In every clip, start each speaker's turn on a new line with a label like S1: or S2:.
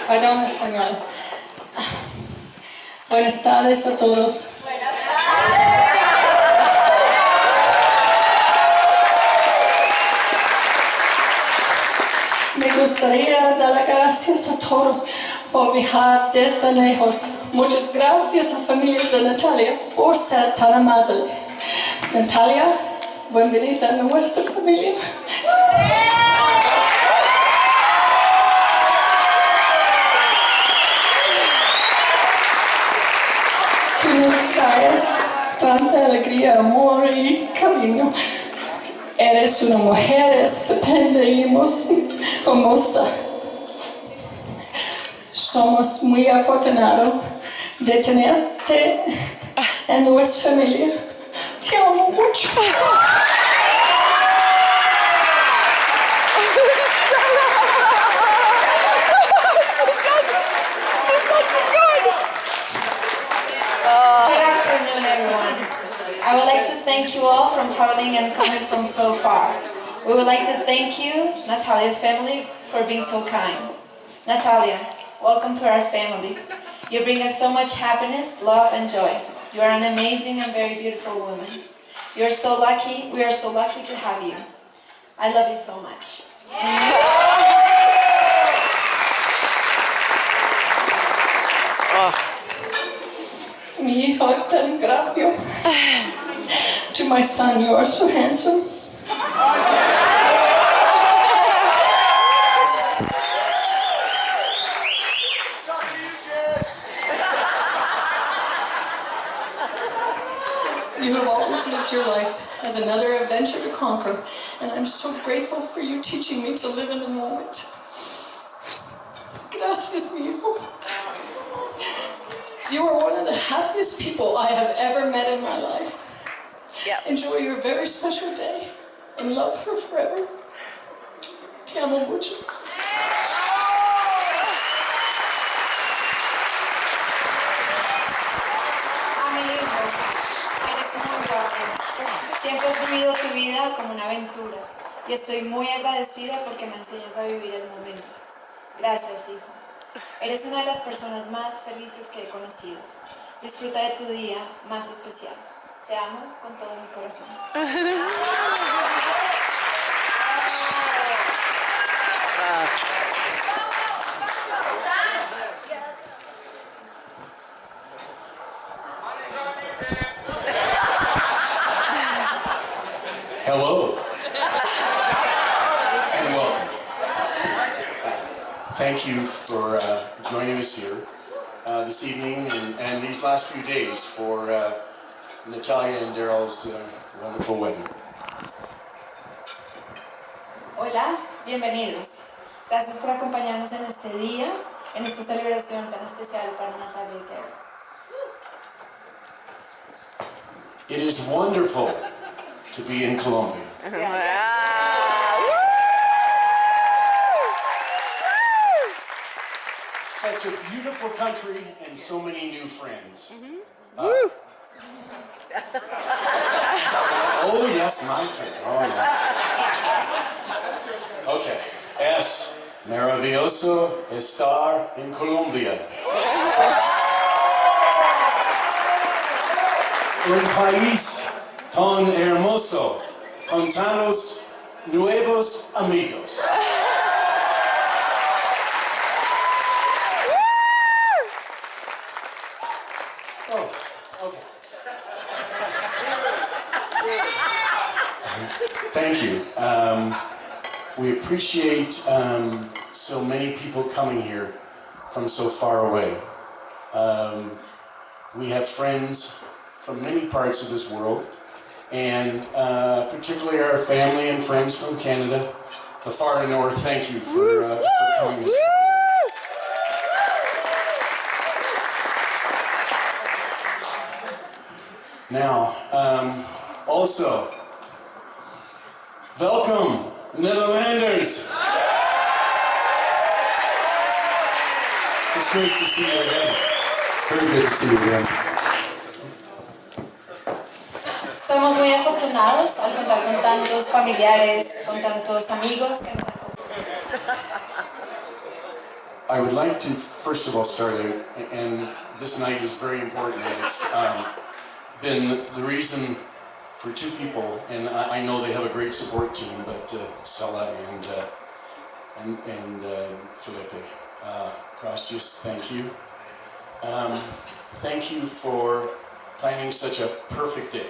S1: Perdón, español. Buenas tardes a todos. Me gustaría dar las gracias a todos por viajar desde lejos. Muchas gracias a la familia de Natalia por ser tan amable. Natalia, bienvenida a nuestra familia. Tú nos traes tanta alegría, amor y cariño. Eres una mujer estupenda y hermosa. Somos muy afortunados de tenerte en nuestra familia. Te amo mucho.
S2: Good afternoon, everyone. I would like to thank you all for traveling and coming from so far. We would like to thank you, Natalia's family, for being so kind. Natalia, welcome to our family. You bring us so much happiness, love, and joy. You are an amazing and very beautiful woman. We are so lucky to have you. I love you so much.
S1: Mi hijo tan gracioso. To my son, you are so handsome. You have always lived your life as another adventure to conquer, and I'm so grateful for you teaching me to live in the moment. Gracias, mi hijo. You are one of the happiest people I have ever met in my life.
S3: Yep.
S1: Enjoy your very special day and love her forever. Te amo mucho.
S2: A mi hijo, eres muy guapo. Siempre has vivido tu vida como una aventura y estoy muy agradecida porque me enseñas a vivir el momento. Gracias, hijo. Eres una de las personas más felices que he conocido. Disfruta de tu día más especial. Te amo con todo mi corazón.
S4: Hello and welcome. Thank you for joining us here this evening and these last few days for Natalia and Darryl's wonderful wedding.
S2: Hola, bienvenidos. Gracias por acompañarnos en este día, en esta celebración tan especial para Natalia y Darryl.
S4: It is wonderful to be in Colombia. Such a beautiful country and so many new friends. Oh yes, my turn. Oh yes. Okay. Es maravilloso estar en Colombia. Un país tan hermoso, con tantos nuevos amigos. Oh, okay. Thank you. We appreciate so many people coming here from so far away. We have friends from many parts of this world, and particularly our family and friends from Canada, the far north. Thank you for coming this far. Now, also, welcome, Netherlanders. It's great to see you again. Very good to see you again.
S2: Somos muy afortunados al contar con tantos familiares, con tantos amigos que nos acompañan.
S4: I would like to first of all start out, and this night is very important. It's been the reason for two people, and I know they have a great support team, but Stella and Felipe. Gracias, thank you. Thank you for planning such a perfect day,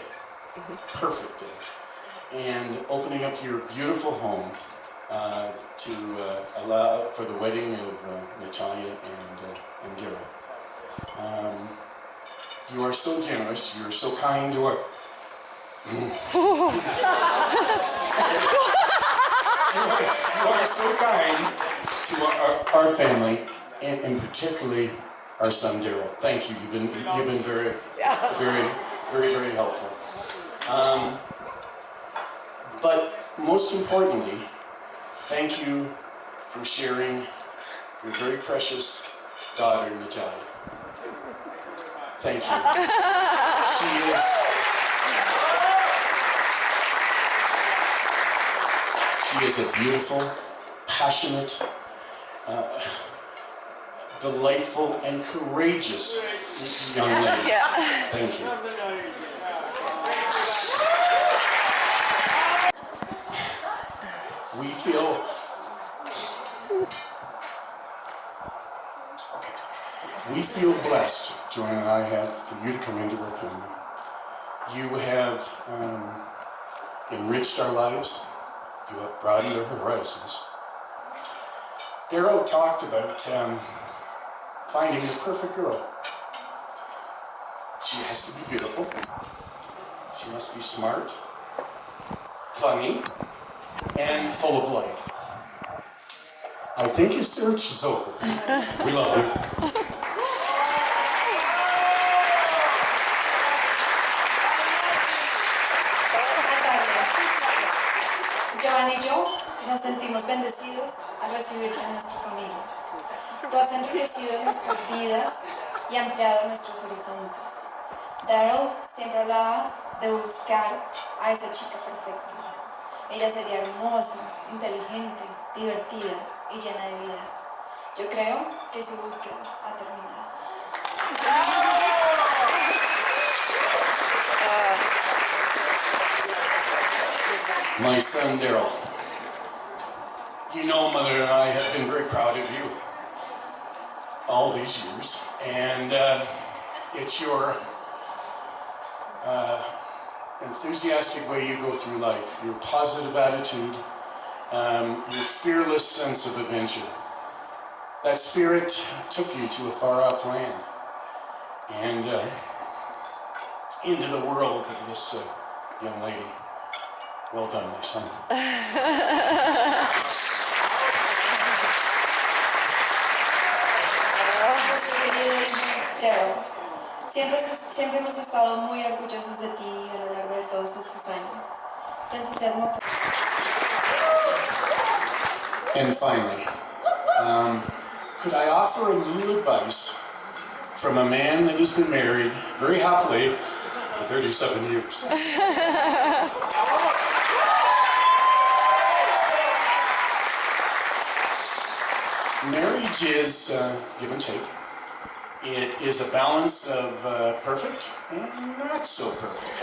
S4: and opening up your beautiful home to allow for the wedding of Natalia and Darryl. You are so generous, you are so kind to our... You are so kind to our family, and particularly our son Darryl. Thank you. You've been very, very, very, very helpful. But most importantly, thank you for sharing your very precious daughter Natalia. Thank you. She is a beautiful, passionate, delightful, and courageous young lady. Thank you. We feel blessed, Joanne and I have, for you to come into our family. You have enriched our lives. You have broadened our horizons. Darryl talked about finding the perfect girl. She has to be beautiful. She must be smart, funny, and full of life. I think your search is over. We love you.
S2: Joan y yo nos sentimos bendecidos al recibirte en nuestra familia. Tú has enriquecido nuestras vidas y ampliado nuestros horizontes. Darryl siempre hablaba de buscar a esa chica perfecta. Ella sería hermosa, inteligente, divertida y llena de vida. Yo creo que su búsqueda ha terminado.
S4: My son Darryl, you know Mother and I have been very proud of you all these years, and it's your enthusiastic way you go through life, your positive attitude, your fearless sense of adventure. That spirit took you to a far-off land and into the world of this young lady. Well done, my son.
S2: Darryl, siempre hemos estado muy orgullosos de ti a lo largo de todos estos años. Tu entusiasmo.
S4: And finally, could I offer a little advice from a man that has been married very happily for 37 years? Marriage is give and take. It is a balance of perfect and not so perfect.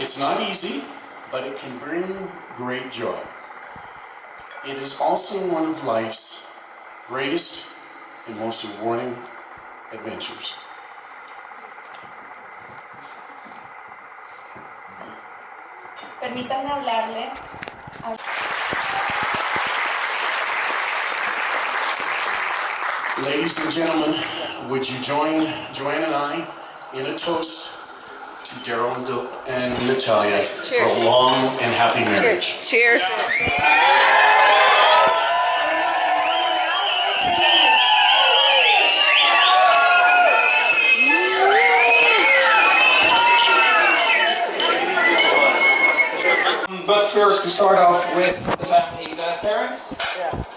S4: It's not easy, but it can bring great joy. It is also one of life's greatest and most rewarding adventures.
S2: Permítanme hablarle.
S4: Ladies and gentlemen, would you join Joanne and I in a toast to Darryl and Natalia for a long and happy marriage?
S3: Cheers.
S5: But first, to start off with the family, the parents,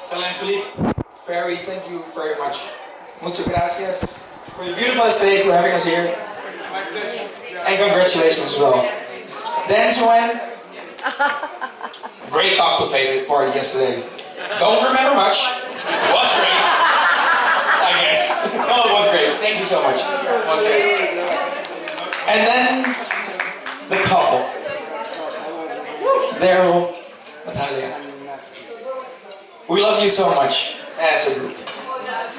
S5: Stella and Felipe. Ferry, thank you very much. Muchas gracias for the beautiful stay to having us here. And congratulations as well. Then Joanne, great cocktail party yesterday. Don't remember much. was great. I guess. No, it was great. Thank you so much. It was great. And then the couple. Darryl, Natalia. We love you so much as a group.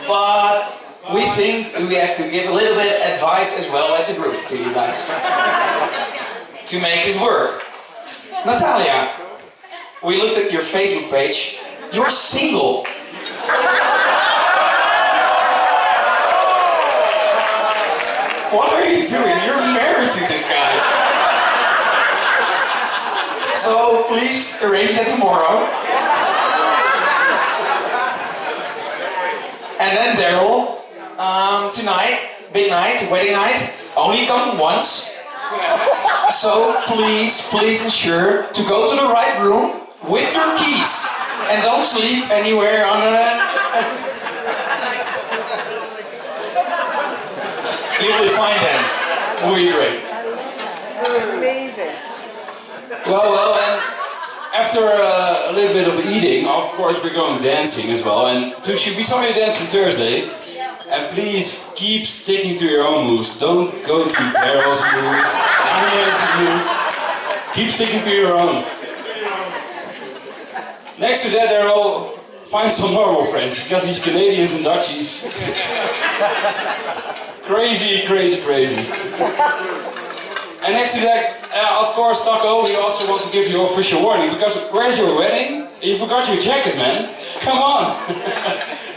S5: But we think we have to give a little bit of advice as well as a group to you guys. To make this work. Natalia, we looked at your Facebook page. You're single. What are you doing? You're married to this guy. So please arrange that tomorrow. And then Darryl, tonight, big night, wedding night, only come once. So please ensure to go to the right room with your keys. And don't sleep anywhere on a... You will find them. Will be great.
S3: Amazing.
S6: Well, and after a little bit of eating, of course we're going dancing as well. And Tushi, we saw you dancing Thursday. And please keep sticking to your own moves. Don't go to Darryl's move, dancing moves. Keep sticking to your own. Next to that, Darryl, find some normal friends, because these Canadians and Dutchies. Crazy. And next to that, of course, Taco, we also want to give you official warning, because where's your wedding? You forgot your jacket, man. Come on.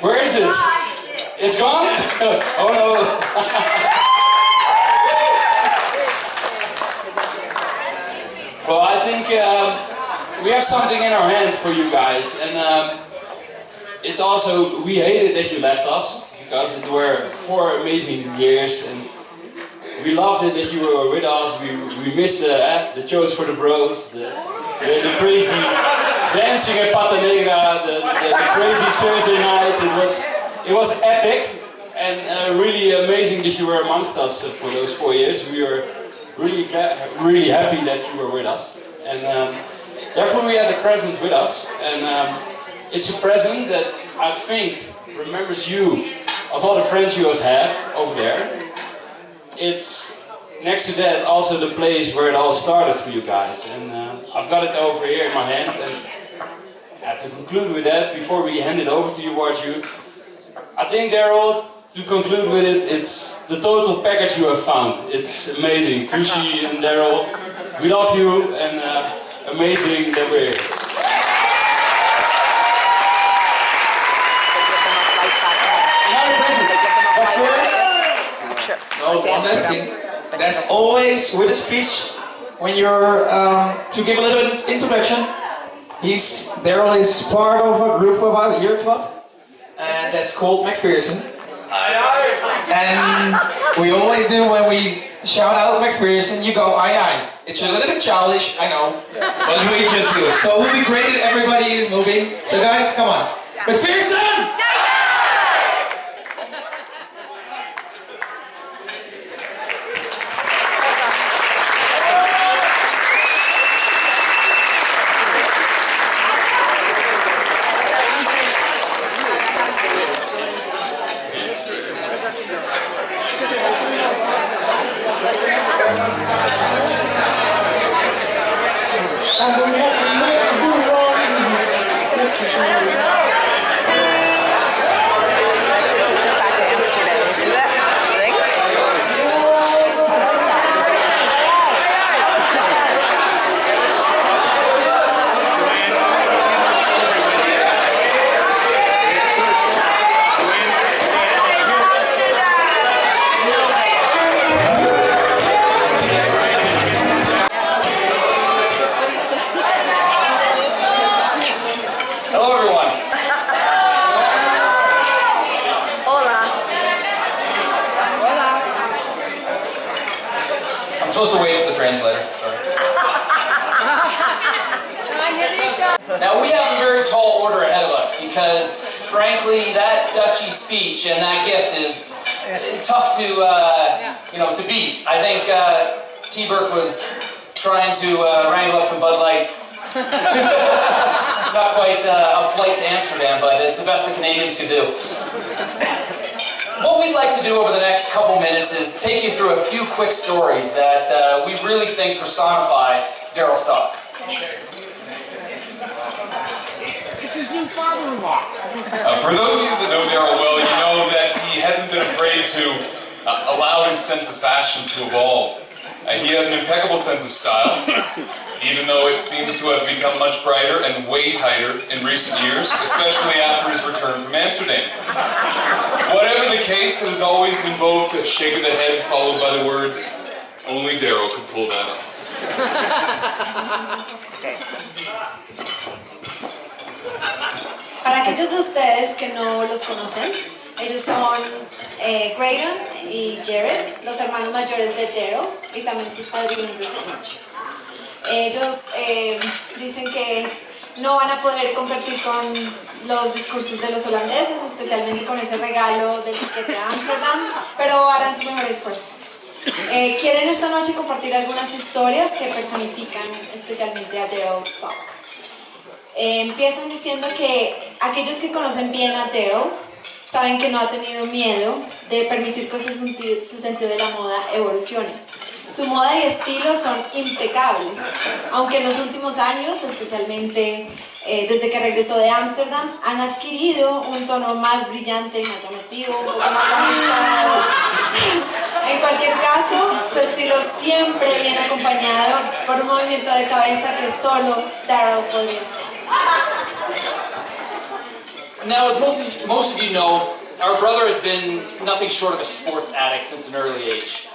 S6: Where is it? It's gone? Oh no. Well, I think we have something in our hands for you guys, and it's also, we hated that you left us, because it were 4 amazing years, and we loved it that you were with us. We missed the shows for the bros, the crazy dancing at Pata Negra, the crazy Thursday nights. It was epic, and really amazing that you were amongst us for those 4 years. We were really happy that you were with us, and therefore we had a present with us, and it's a present that I think remembers you of all the friends you have had over there. It's next to that also the place where it all started for you guys, and I've got it over here in my hand. And to conclude with that, before we hand it over to you, Warju, I think, Darryl, to conclude with it, it's the total package you have found. It's amazing. Tushi and Darryl, we love you, and amazing that we're here. Another present. But first,
S5: one last thing. That's always with a speech when you're to give a little introduction. Darryl is part of a group of our year club, and that's called McPherson. And we always do when we shout out McPherson, you go aye aye. It's a little bit childish, I know, but we just do it. So it would be great if everybody is moving. So guys, come on. McPherson! Supposed to wait for the translator, sorry. Now we have a very tall order ahead of us because, frankly, that Dutchy speech and that gift is tough to, to beat. I think T. Burke was trying to wrangle up some Bud Lights. Not quite up
S7: flight to Amsterdam, but it's the best the Canadians can do. What we'd like to do over the next couple minutes is take you through a few quick stories that we really think personify Darryl Stock.
S3: It's his new father-in-law.
S8: For those of you that know Darryl well, you know that he hasn't been afraid to allow his sense of fashion to evolve. He has an impeccable sense of style, even though it seems to have become much brighter and way tighter in recent years, especially after his return from Amsterdam. Whatever the case, it has always invoked a shake of the head followed by the words, "Only Darryl could pull that off."
S2: Para aquellos de ustedes que no los conocen, ellos son Graydon y Jared, los hermanos mayores de Darryl y también sus padrinos de esta noche. Ellos dicen que no van a poder competir con los discursos de los holandeses, especialmente con ese regalo del tiquete a Amsterdam, pero harán su mejor esfuerzo. Quieren esta noche compartir algunas historias que personifican especialmente a Darryl Stock. Empiezan diciendo que aquellos que conocen bien a Darryl saben que no ha tenido miedo de permitir que su sentido de la moda evolucione. Su moda y estilo son impecables, aunque en los últimos años, especialmente desde que regresó de Ámsterdam, han adquirido un tono más brillante, más llamativo, un poco más ajustado. En cualquier caso, su estilo siempre viene acompañado por un movimiento de cabeza que solo Darryl podría hacer.
S7: Now, as most of you know, our brother has been nothing short of a sports addict since an early age.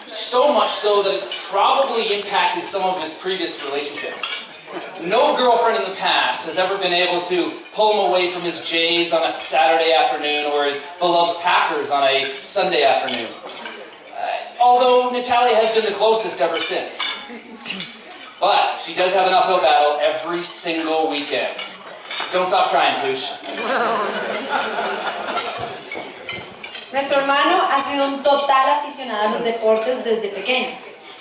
S7: So much so that it's probably impacted some of his previous relationships. No girlfriend in the past has ever been able to pull him away from his Jays on a Saturday afternoon or his beloved Packers on a Sunday afternoon. Although Natalia has been the closest ever since. But she does have an uphill battle every single weekend. Don't stop trying, Touche.
S2: Nuestro hermano ha sido un total aficionado a los deportes desde pequeño,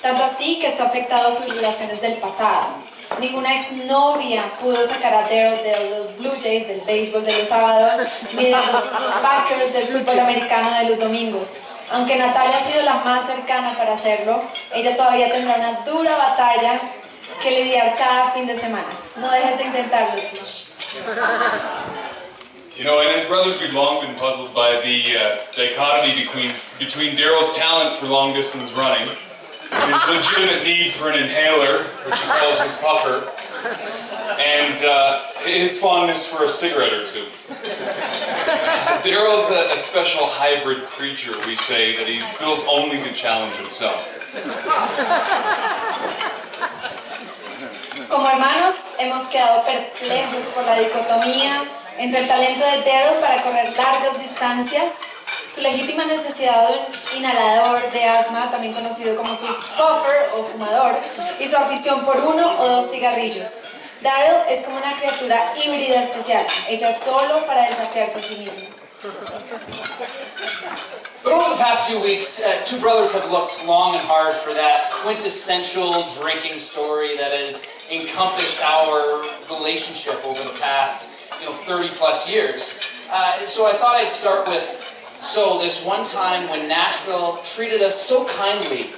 S2: tanto así que esto ha afectado sus relaciones del pasado. Ninguna exnovia pudo sacar a Darryl de los Blue Jays del béisbol de los sábados, ni de los Packers del fútbol americano de los domingos. Aunque Natalia ha sido la más cercana para hacerlo, ella todavía tendrá una dura batalla que lidiar cada fin de semana. No dejes de intentarlo, Tish.
S8: You know, and as brothers, we've long been puzzled by the dichotomy between Darryl's talent for long-distance running and his legitimate need for an inhaler, which he calls his puffer, and his fondness for a cigarette or two. Darryl's a special hybrid creature, we say, that he's built only to challenge himself.
S2: Como hermanos, hemos quedado perplejos por la dicotomía entre el talento de Darryl para correr largas distancias, su legítima necesidad de un inhalador de asma, también conocido como su puffer o fumador, y su afición por uno o dos cigarrillos. Darryl es como una criatura híbrida especial, hecha solo para desafiarse a sí mismo.
S7: But over the past few weeks, two brothers have looked long and hard for that quintessential drinking story that has encompassed our relationship over the past 30 plus years. So I thought I'd start with, this one time when Nashville treated us so kindly.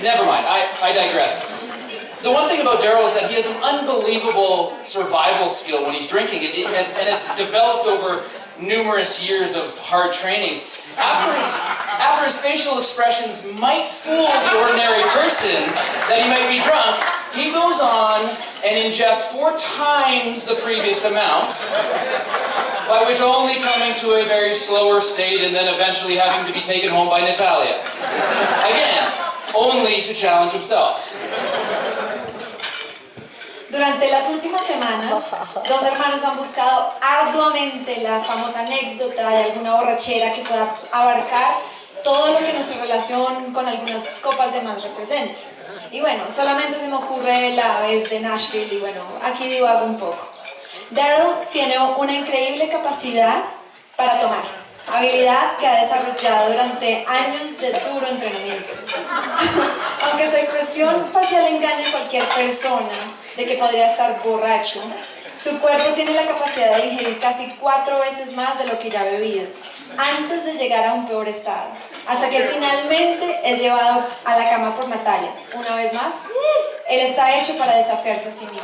S7: Never mind, I digress. The one thing about Darryl is that he has an unbelievable survival skill when he's drinking, and it's developed over numerous years of hard training. After his facial expressions might fool the ordinary person that he might be drunk, he goes on and ingests 4 times the previous amount, by which only coming to a very slower state and then eventually having to be taken home by Natalia. Again, only to challenge himself.
S2: Durante las últimas semanas, dos hermanos han buscado arduamente la famosa anécdota de alguna borrachera que pueda abarcar todo lo que nuestra relación con algunas copas de más represente. Y bueno, solamente se me ocurre la vez de Nashville y bueno, aquí divago un poco. Darryl tiene una increíble capacidad para tomar, habilidad que ha desarrollado durante años de duro entrenamiento. Aunque su expresión facial engaña a cualquier persona de que podría estar borracho, Su cuerpo tiene la capacidad de ingerir casi 4 veces más de lo que ya ha bebido, antes de llegar a un peor estado, hasta que finalmente es llevado a la cama por Natalia. Una vez más, él está hecho para desafiarse a sí mismo.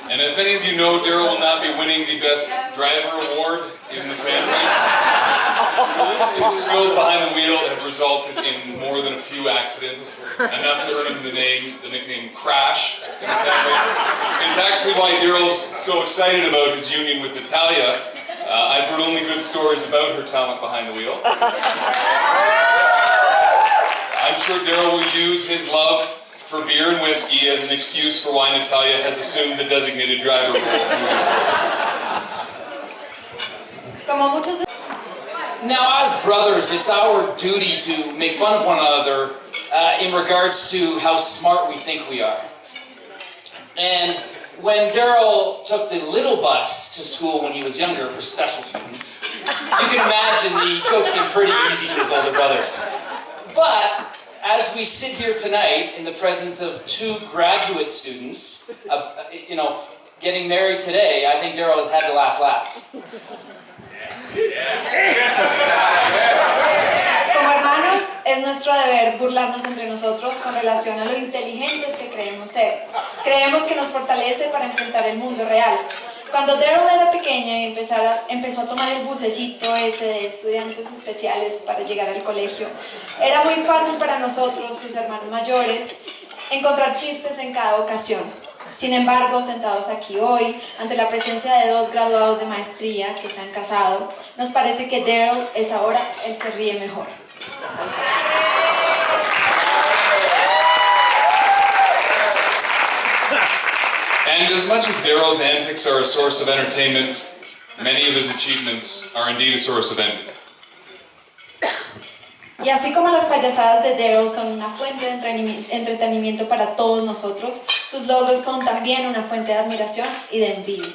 S8: And as many of you know, Darryl will not be winning the Best Driver Award in the family. His skills behind the wheel have resulted in more than a few accidents, enough to earn him the nickname Crash in the family. And it's actually why Darryl's so excited about his union with Natalia. I've heard only good stories about her talent behind the wheel. I'm sure Darryl will use his love for beer and whiskey as an excuse for why Natalia has assumed the designated driver role.
S7: Now, as brothers, it's our duty to make fun of one another in regards to how smart we think we are. And when Darryl took the little bus to school when he was younger for special students, you can imagine the jokes came pretty easy to his older brothers. But as we sit here tonight in the presence of 2 graduate students, getting married today, I think Darryl has had the last laugh.
S2: Como hermanos, es nuestro deber burlarnos entre nosotros con relación a lo inteligentes que creemos ser. Creemos que nos fortalece para enfrentar el mundo real. Cuando Darryl era pequeña y empezó a tomar el bucecito ese de estudiantes especiales para llegar al colegio, era muy fácil para nosotros, sus hermanos mayores, encontrar chistes en cada ocasión. Sin embargo, sentados aquí hoy, ante la presencia de 2 graduados de maestría que se han casado, nos parece que Darryl es ahora el que ríe mejor.
S8: And as much as Darryl's antics are a source of entertainment, many of his achievements are indeed a source of envy.
S2: Y así como las payasadas de Darryl son una fuente de entretenimiento para todos nosotros, sus logros son también una fuente de admiración y de envidia.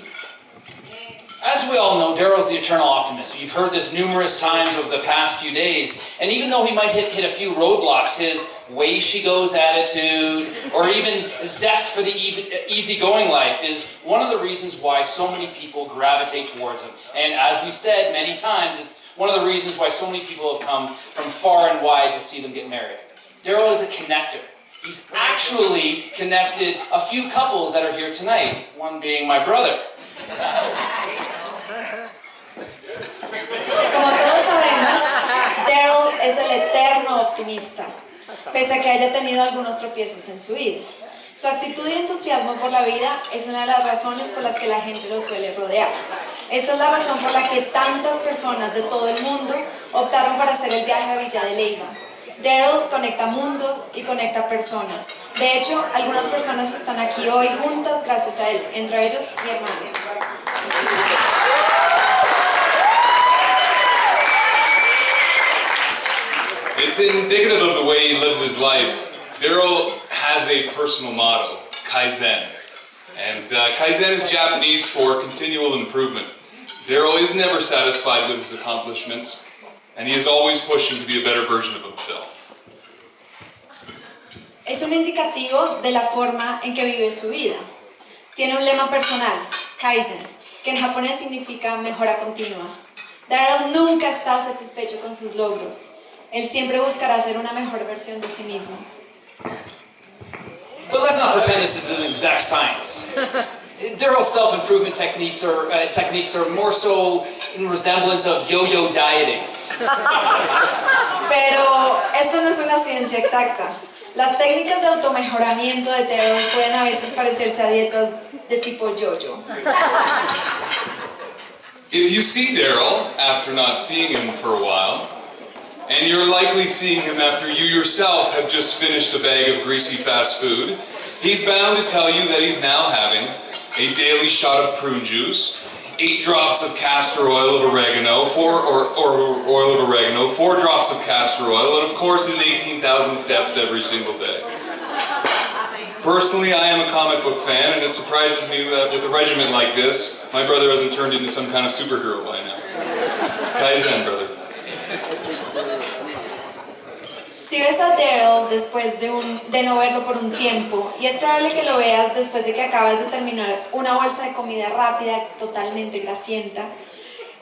S7: As we all know, Darryl's the eternal optimist. You've heard this numerous times over the past few days. And even though he might hit a few roadblocks, his way-she-goes attitude, or even zest for the easygoing life is one of the reasons why so many people gravitate towards him. And as we said many times, it's one of the reasons why so many people have come from far and wide to see them get married. Darryl is a connector. He's actually connected a few couples that are here tonight, one being my brother.
S2: Como todos sabemos, Darryl es el eterno optimista, pese a que haya tenido algunos tropiezos en su vida. Su actitud y entusiasmo por la vida es una de las razones por las que la gente lo suele rodear. Esta es la razón por la que tantas personas de todo el mundo optaron para hacer el viaje a Villa de Leyva. Darryl conecta mundos y conecta personas. De hecho, algunas personas están aquí hoy juntas gracias a él, entre ellos mi hermana.
S8: It's indicative of the way he lives his life. Darryl has a personal motto, Kaizen. And Kaizen is Japanese for continual improvement. Darryl is never satisfied with his accomplishments, and he is always pushing to be a better version of himself.
S2: Es un indicativo de la forma en que vive su vida. Tiene un lema personal, Kaizen, que en japonés significa mejora continua. Darryl nunca está satisfecho con sus logros. Él siempre buscará ser una mejor versión de sí mismo.
S7: But let's not pretend this is an exact science. Darryl's self-improvement techniques are more so in resemblance of yo-yo dieting.
S2: Pero esto no es una ciencia exacta. Las técnicas de automejoramiento de Darryl pueden a veces parecerse a dietas de tipo yo-yo.
S8: If you see Darryl after not seeing him for a while, and you're likely seeing him after you yourself have just finished a bag of greasy fast food, he's bound to tell you that he's now having a daily shot of prune juice, 8 drops of castor oil of oregano, 4 drops of castor oil, and of course his 18,000 steps every single day. Personally, I am a comic book fan, and it surprises me that with a regimen like this, my brother hasn't turned into some kind of superhero by now. Kaizen, brother.
S2: Si ves a Darryl después de no verlo por un tiempo, y es probable que lo veas después de que acabas de terminar una bolsa de comida rápida totalmente grasienta,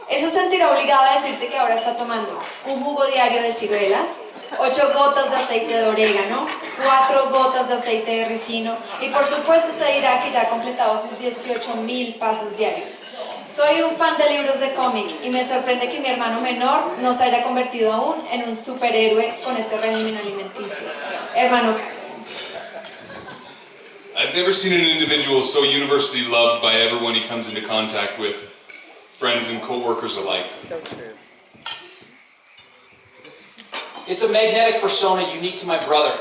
S2: él se sentirá obligado a decirte que ahora está tomando un jugo diario de ciruelas, 8 gotas de aceite de orégano, 4 gotas de aceite de ricino y por supuesto te dirá que ya ha completado sus 18.000 pasos diarios. Soy un fan de libros de cómic y me sorprende que mi hermano menor no se haya convertido aún en un superhéroe con este régimen alimenticio. Hermano,
S8: I've never seen an individual so universally loved by everyone he comes into contact with, friends and co-workers alike.
S9: So true.
S7: It's a magnetic persona unique to my brother,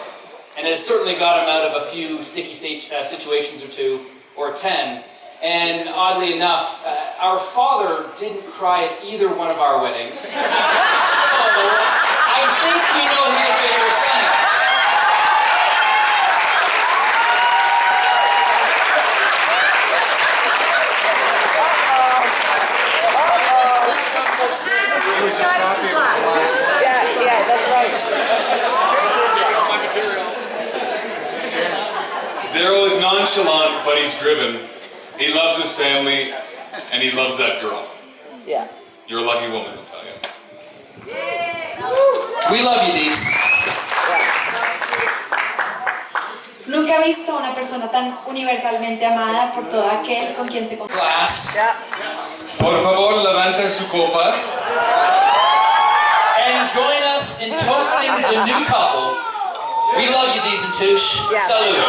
S7: and has certainly got him out of a few sticky situations or 2, or 10. And oddly enough, our father didn't cry at either one of our weddings. So, I think we know who his favorite son is.
S9: Yeah, that's right.
S8: Darryl is nonchalant, but he's driven. He loves his family, and he loves that girl.
S9: Yeah.
S8: You're a lucky woman, Natalia.
S7: We love you, Dees.
S2: nunca he visto a una persona tan universalmente amada por todo aquel con quien se conoce.
S7: Glass.
S9: Yeah.
S8: Por favor, levanten sus copas.
S7: And join us in toasting the new couple. We love you, Dees and Touche.
S9: Yeah.
S7: Salud.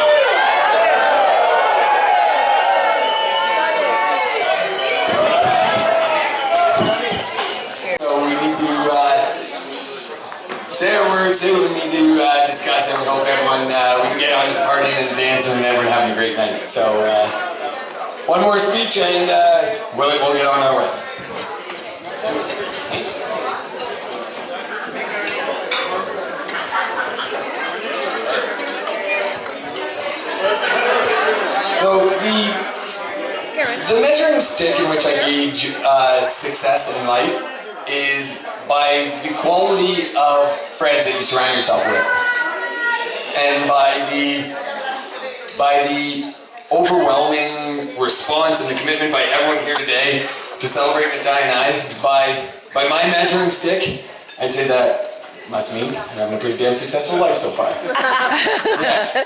S10: Say our words, say what we need to discuss, and we hope everyone, we can get on to the party and the dancing and everyone having a great night. So, one more speech and we'll get on our way. So, the measuring stick in which I gauge success in life is by the quality of friends that you surround yourself with, and by the overwhelming response and the commitment by everyone here today to celebrate Natalia and I. By my measuring stick, I'd say that must mean I'm having a pretty damn successful life so far. Yeah.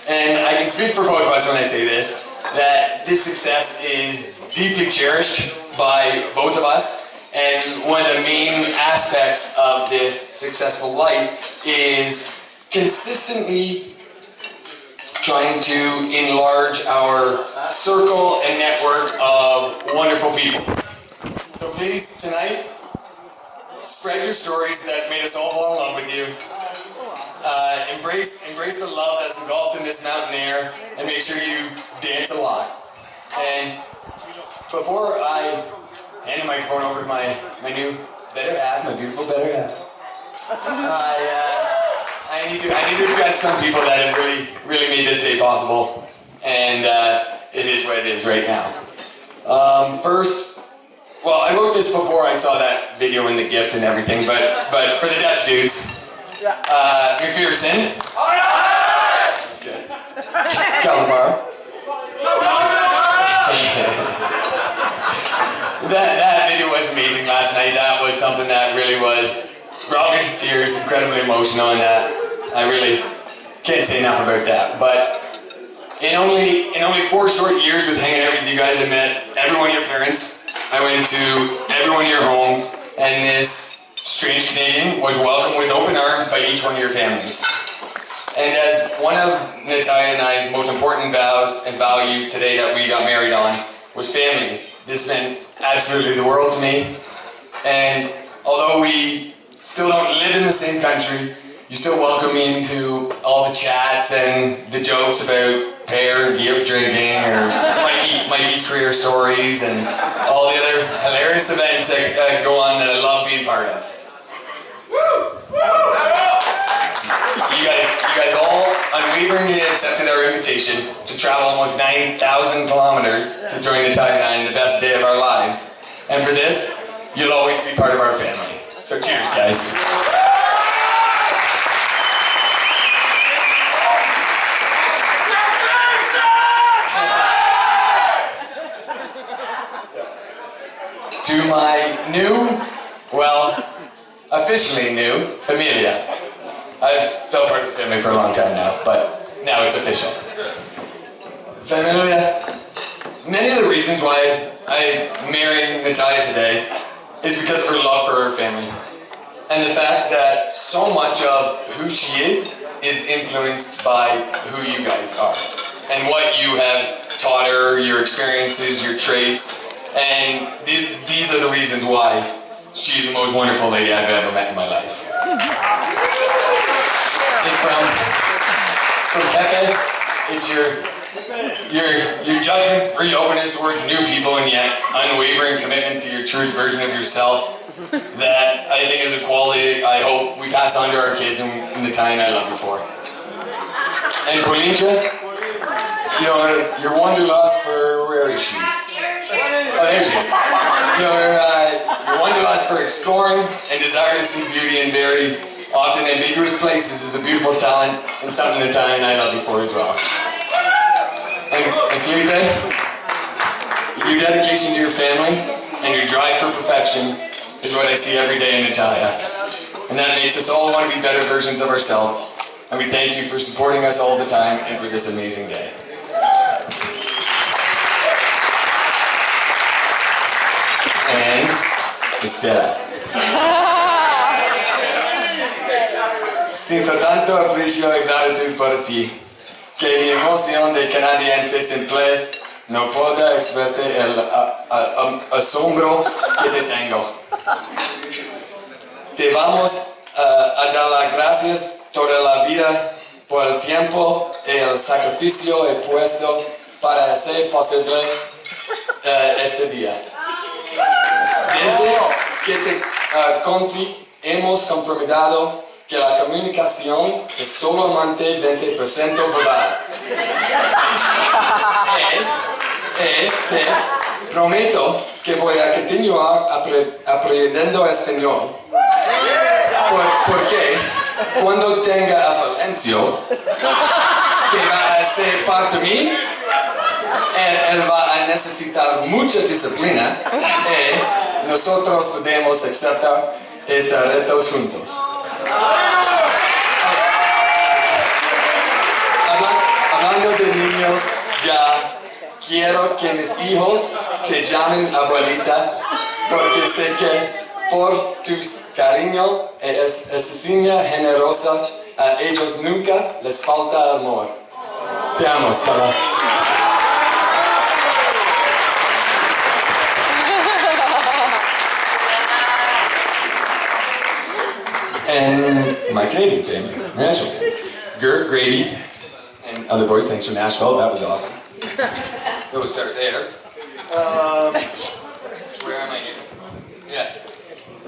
S10: And I can speak for both of us when I say this, that this success is deeply cherished by both of us. And one of the main aspects of this successful life is consistently trying to enlarge our circle and network of wonderful people. So please, tonight, spread your stories that made us all fall in love with you. Embrace the love that's engulfed in this mountain air, and make sure you dance a lot. And before I hand the microphone over to my new better half, my beautiful better half, I need to address some people that have really made this day possible, and it is what it is right now. First, well, I wrote this before I saw that video and the gift and everything, but for the Dutch dudes, McPherson, Calabar. That video was amazing last night. That was something that really was brought me to tears, incredibly emotional, and I really can't say enough about that. But in only 4 short years with hanging out with you guys, I met every one of your parents. I went to every one of your homes, and this strange Canadian was welcomed with open arms by each one of your families. And as one of Natalia and I's most important vows and values today that we got married on was family. This meant absolutely the world to me. And although we still don't live in the same country, you still welcome me into all the chats and the jokes about pear and gear drinking, or Mikey's career stories, and all the other hilarious events that go on that I love being part of. You guys all unwaveringly accepted our invitation to travel almost 9,000 kilometers to join Natalia and I in the best day of our lives. And for this, you'll always be part of our family. So cheers, guys. to my new, well, officially new familia. I've felt part of the family for a long time now, but now it's official. Familia, many of the reasons why I'm marrying Natalia today is because of her love for her family. And the fact that so much of who she is influenced by who you guys are. And what you have taught her, your experiences, your traits. And these are the reasons why she's the most wonderful lady I've ever met in my life. And from Pepe, it's your judgment-free openness towards new people and yet unwavering commitment to your truest version of yourself that I think is a quality I hope we pass on to our kids and the time I love you for. And Paulinja, your wanderlust for, where is she? Oh, there she is. Your wanderlust for exploring and desire to see beauty in very often ambiguous places is a beautiful talent and something Natalia and I love you for as well. And Felipe, your dedication to your family and your drive for perfection is what I see every day in Natalia. And that makes us all want to be better versions of ourselves. And we thank you for supporting us all the time and for this amazing day. And Estela. Siento tanto aprecio y gratitud por ti, que mi emoción de canadiense simple no puedo expresar el asombro que te tengo. Te vamos a dar las gracias toda la vida por el tiempo y el sacrificio puesto para hacer posible este día. Desde que te hemos comprometido que la comunicación es solamente 20% verbal. Te prometo que voy a continuar aprendiendo español. Porque cuando tenga a Valencio, que va a ser parte de mí, él va a necesitar mucha disciplina y nosotros podemos aceptar estos retos juntos. Hablando de niños, ya quiero que mis hijos te llamen abuelita, porque sé que por tu cariño y asesina generosa, a ellos nunca les falta amor. Te amo, Stella. And my Canadian family, Nashville family. Gert, Grady, and other boys, thanks from Nashville, that was awesome. We'll start there. Where am I here? Yeah.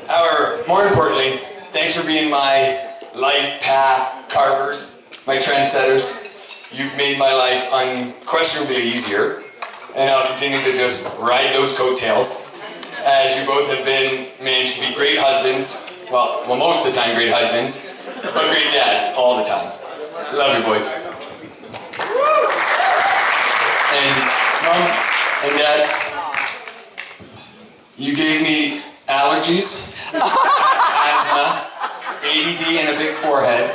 S10: However, more importantly, thanks for being my life path carvers, my trendsetters. You've made my life unquestionably easier, and I'll continue to just ride those coattails, as you both have managed to be great husbands. Well, most of the time great husbands, but great dads all the time. Love you, boys. And Mom and Dad, you gave me allergies, asthma, ADD, and a big forehead.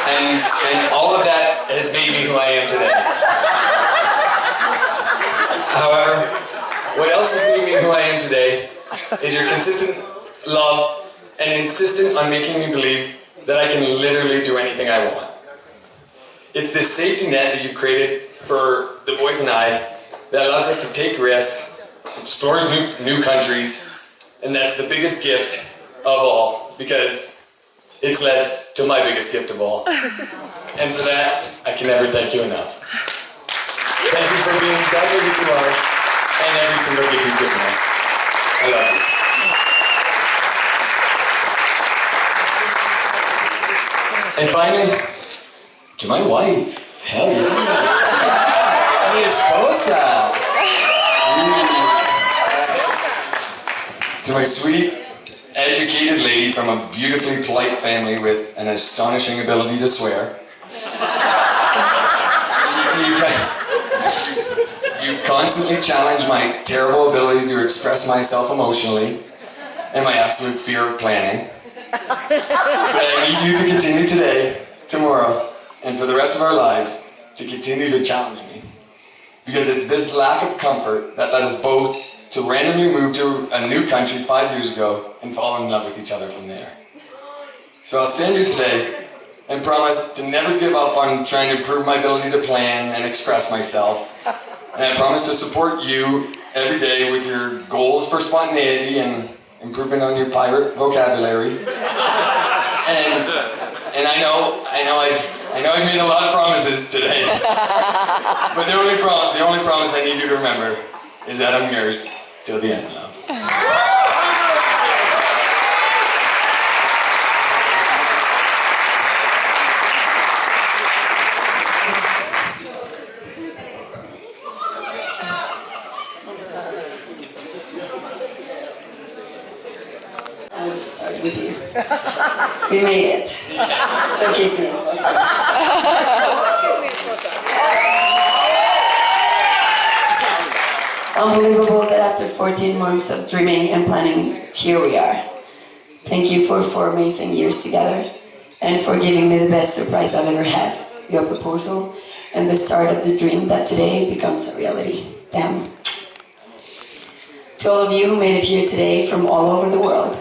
S10: And all of that has made me who I am today. However, what else has made me who I am today is your consistent love and insistent on making me believe that I can literally do anything I want. It's this safety net that you've created for the boys and I that allows us to take risks, explore new countries, and that's the biggest gift of all, because it's led to my biggest gift of all. And for that, I can never thank you enough. Thank you for being exactly who you are, and every single gift you've given us. I love you. And finally, to my wife, hell yeah. Mi esposa. To my sweet, educated lady from a beautifully polite family with an astonishing ability to swear. You constantly challenge my terrible ability to express myself emotionally and my absolute fear of planning. But I need you to continue today, tomorrow, and for the rest of our lives to continue to challenge me. Because it's this lack of comfort that led us both to randomly move to a new country 5 years ago and fall in love with each other from there. So I'll stand here today and promise to never give up on trying to improve my ability to plan and express myself. And I promise to support you every day with your goals for spontaneity and improvement on your pirate vocabulary. And I know I've made a lot of promises today. But the only promise I need you to remember is that I'm yours till the end of love.
S1: I'll just start with you. We made it. So kiss me, Unbelievable that after 14 months of dreaming and planning, here we are. Thank you for 4 amazing years together and for giving me the best surprise I've ever had, your proposal and the start of the dream that today becomes a reality. Damn. To all of you who made it here today from all over the world,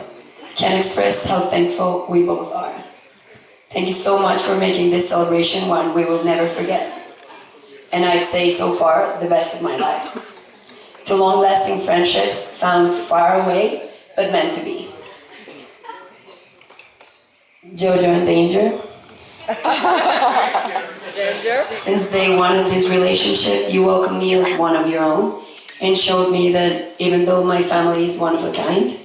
S1: can't express how thankful we both are. Thank you so much for making this celebration one we will never forget. And I'd say so far, the best of my life. To long-lasting friendships found far away, but meant to be. Jojo and Danger. Since day one of this relationship, you welcomed me as one of your own and showed me that even though my family is one of a kind,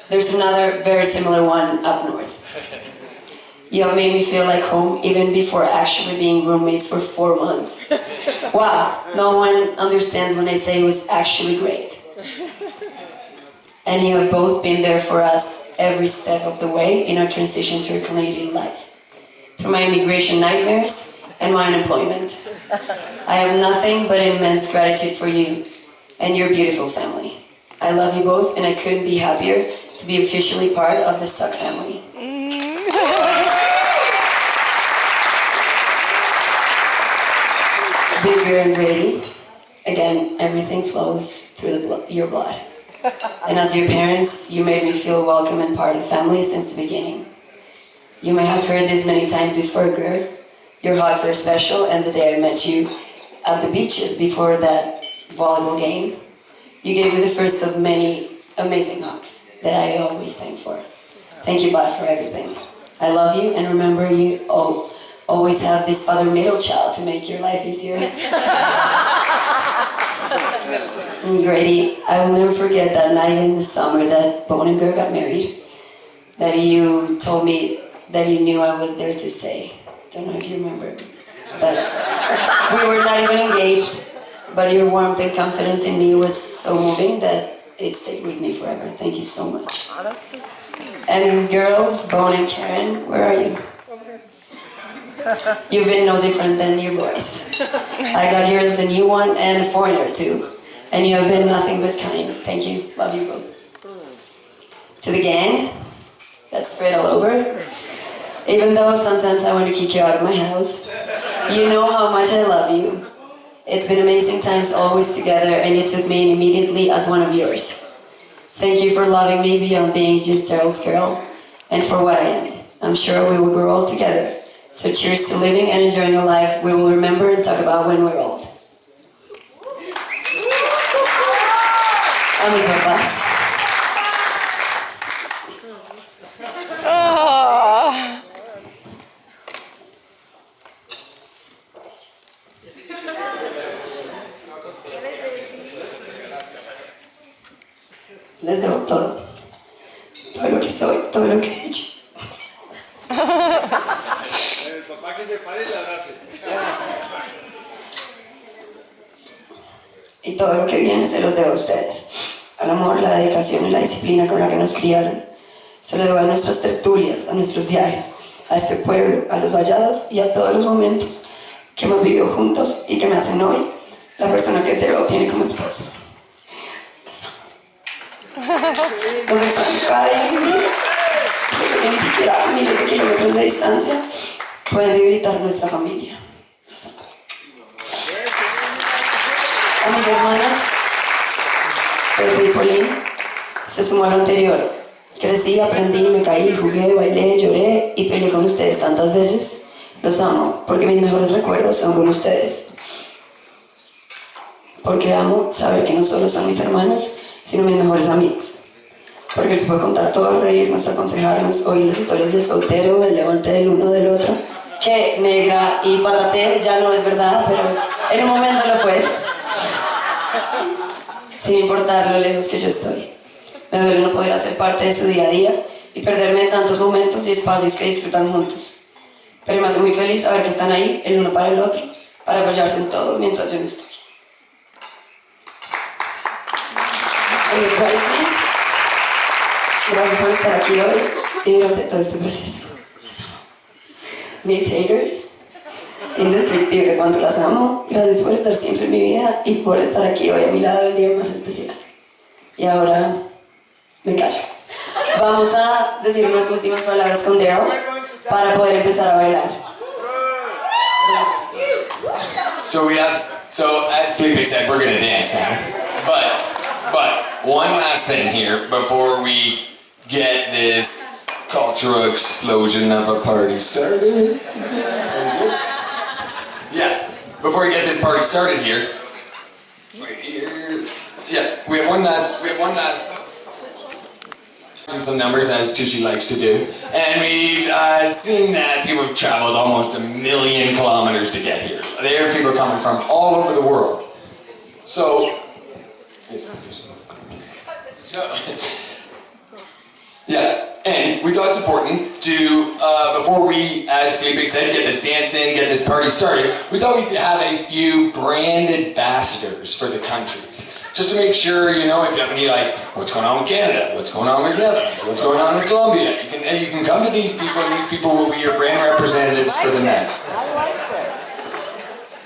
S1: there's another very similar one up north. You have made me feel like home even before actually being roommates for 4 months. Wow, no one understands when I say it was actually great. And you have both been there for us every step of the way in our transition to a Canadian life. Through my immigration nightmares and my unemployment. I have nothing but immense gratitude for you and your beautiful family. I love you both and I couldn't be happier to be officially part of the Suck family. Bigger and Grady, again, everything flows through your blood. And as your parents, you made me feel welcome and part of the family since the beginning. You may have heard this many times before, girl. Your hugs are special, and the day I met you at the beaches before that volleyball game, you gave me the first of many amazing hugs that I always thank for. Thank you, Bud, for everything. I love you, and remember you always have this other middle child to make your life easier. Grady, I will never forget that night in the summer that Bone and Girl got married. That you told me that you knew I was there to stay. Don't know if you remember. But we were not even engaged. But your warmth and confidence in me was so moving that it stayed with me forever. Thank you so much.
S9: Oh, that's so sweet.
S1: And girls, Bone and Karen, where are you? You've been no different than your boys. I got here as the new one and a foreigner too. And you have been nothing but kind. Thank you. Love you both. To the gang, that's spread all over. Even though sometimes I want to kick you out of my house, you know how much I love you. It's been amazing times always together, and you took me in immediately as one of yours. Thank you for loving me beyond being just Darryl's girl, and for what I am. I'm sure we will grow old together. So cheers to living and enjoying a life we will remember and talk about when we're old. A mis papás. Les debo todo. Todo lo que soy, todo lo que he hecho.
S3: El papá que se pare y la abrace.
S1: Y todo lo que viene se los debo a ustedes. Al amor, la dedicación y la disciplina con la que nos criaron. Se lo debo a nuestras tertulias, a nuestros viajes, a este pueblo, a los vallados y a todos los momentos que hemos vivido juntos y que me hacen hoy
S11: la persona que Darryl tiene como esposo. Los extraño cada día que vivo, porque ni siquiera a miles de kilómetros de distancia pueden debilitar nuestra familia. Los amo. A mis hermanos, Pepe y Pauline, se sumó a lo anterior. Crecí, aprendí, me caí, jugué, bailé, lloré y peleé con ustedes tantas veces. Los amo, porque mis mejores recuerdos son con ustedes. Porque amo saber que no solo son mis hermanos, sino mis mejores amigos. Porque les puedo contar todo, reírnos, aconsejarnos, oír las historias del soltero, del levante del uno, del otro. Que negra y patate ya no es verdad, pero en un momento lo fue. Sin importar lo lejos que yo estoy. Me duele no poder hacer parte de su día a día y perderme en tantos momentos y espacios que disfrutan juntos. Pero me hace muy feliz saber que están ahí, el uno para el otro, para apoyarse en todo mientras yo no estoy. Gracias por estar aquí hoy y durante todo este proceso. Las amo. Mis haters, indescriptible cuánto las amo. Gracias por estar siempre en mi vida y por estar aquí hoy a mi lado el día más especial. Y ahora me callo. Vamos a decir unas últimas palabras con Darryl para poder empezar a bailar.
S10: So as Felipe said, we're gonna dance now. But one last thing here before we get this cultural explosion of a party started. Yeah, before we get this party started here, right here. Yeah, we have one last some numbers, as Tushy likes to do, and we've seen that people have traveled almost 1 million kilometers to get here. There are people coming from all over the world. So yeah, and we thought it's important to, before we, as Felipe said, get this dance in, get this party started, we thought we'd have a few brand ambassadors for the countries. Just to make sure, you know, if you have any, like, what's going on with Canada, what's going on with Netherlands, what's going on with Colombia, you can come to these people, and these people will be your brand representatives for the night.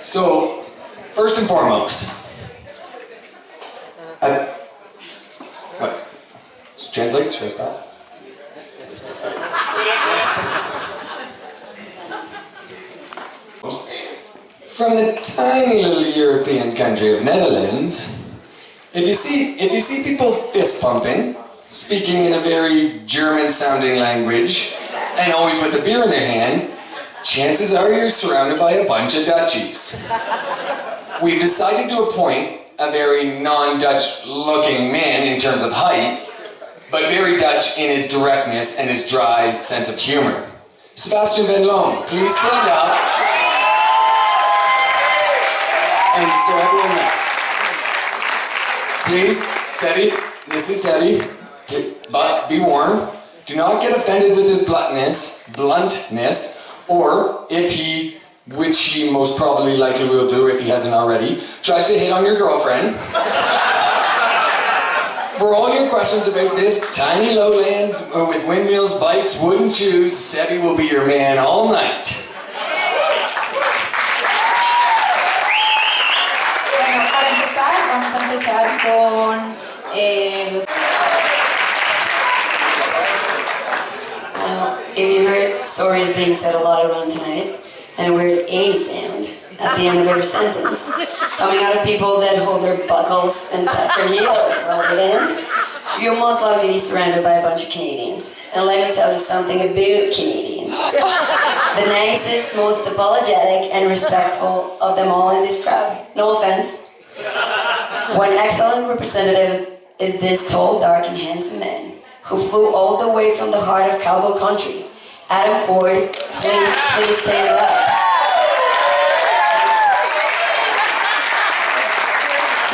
S10: So, first and foremost, what? Translate? Should I stop? From the tiny little European country of Netherlands, if you see people fist pumping, speaking in a very German-sounding language, and always with a beer in their hand, chances are you're surrounded by a bunch of Dutchies. We've decided to appoint a very non-Dutch looking man in terms of height, but very Dutch in his directness and his dry sense of humor. Sebastian Van Loon, please stand up. And so everyone knows. Please, Sebi, this is Sebi, but be warned, do not get offended with his bluntness, or if he, which he most probably likely will do if he hasn't already, tries to hit on your girlfriend. For all your questions about this tiny lowlands with windmills, bikes, wooden shoes, Sebi will be your man all night.
S2: Bueno, para empezar, vamos a empezar con los...
S11: If you heard stories being said a lot around tonight, and a weird A sound at the end of every sentence, coming out of people that hold their buckles and tap their heels while they dance, you're most likely to be surrounded by a bunch of Canadians. And let me tell you something about Canadians. The nicest, most apologetic and respectful of them all in this crowd. No offense. One excellent representative is this tall, dark, and handsome man who flew all the way from the heart of cowboy country. Adam Ford, please stand up.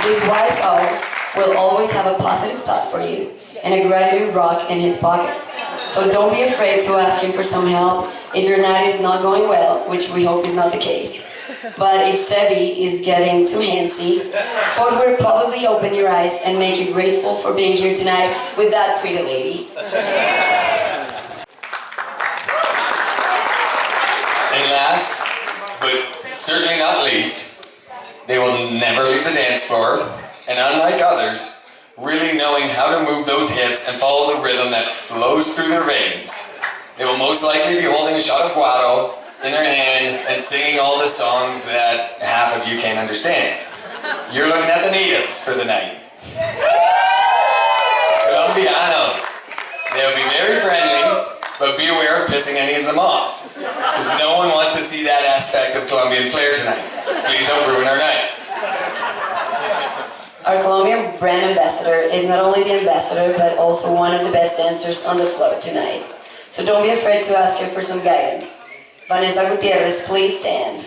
S11: This wise soul will always have a positive thought for you and a gratitude rock in his pocket. So don't be afraid to ask him for some help if your night is not going well, which we hope is not the case. But if Sebi is getting too handsy, Ford will probably open your eyes and make you grateful for being here tonight with that pretty lady.
S10: And last, but certainly not least, They will never leave the dance floor, and unlike others, really knowing how to move those hips and follow the rhythm that flows through their veins. They will most likely be holding a shot of guaro in their hand and singing all the songs that half of you can't understand. You're looking at the natives for the night. Colombianos. They'll be very friendly, but be aware of pissing any of them off. Because no one wants to see that aspect of Colombian flair tonight. Please don't ruin our night.
S11: Our Colombian brand ambassador is not only the ambassador, but also one of the best dancers on the floor tonight. So don't be afraid to ask her for some guidance. Vanessa Gutierrez, please stand.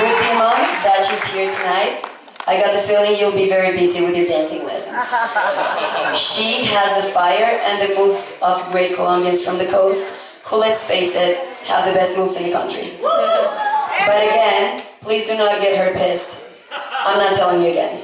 S11: With the amount that she's here tonight, I got the feeling you'll be very busy with your dancing lessons. She has the fire and the moves of great Colombians from the coast, who, let's face it, have the best moves in the country. But again, please do not get her pissed. I'm not telling you again.